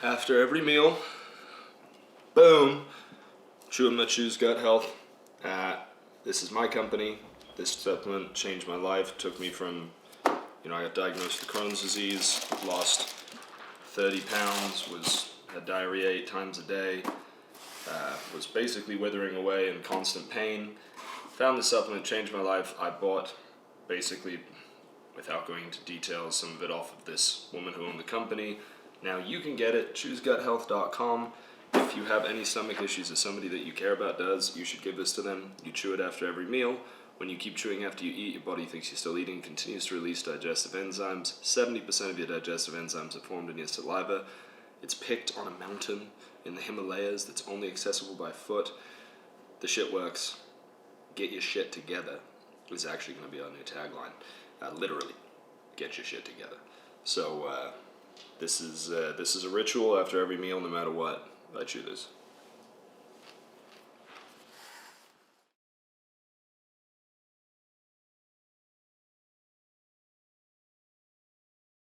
After every meal, boom, chewing my Choose Gut Health. This is my company. This supplement changed my life. It took me from, I got diagnosed with Crohn's disease, lost 30 pounds, had diarrhea 8 times a day, was basically withering away in constant pain. Found this supplement, changed my life. I bought, basically, without going into details, some of it off of this woman who owned the company. Now you can get it, chooseguthealth.com. If you have any stomach issues or somebody that you care about does, you should give this to them. You chew it after every meal. When you keep chewing after you eat, your body thinks you're still eating, continues to release digestive enzymes. 70% of your digestive enzymes are formed in your saliva. It's picked on a mountain in the Himalayas that's only accessible by foot. The shit works. Get your shit together is actually going to be our new tagline. Literally, get your shit together. So this is a ritual after every meal, no matter what. I chew this.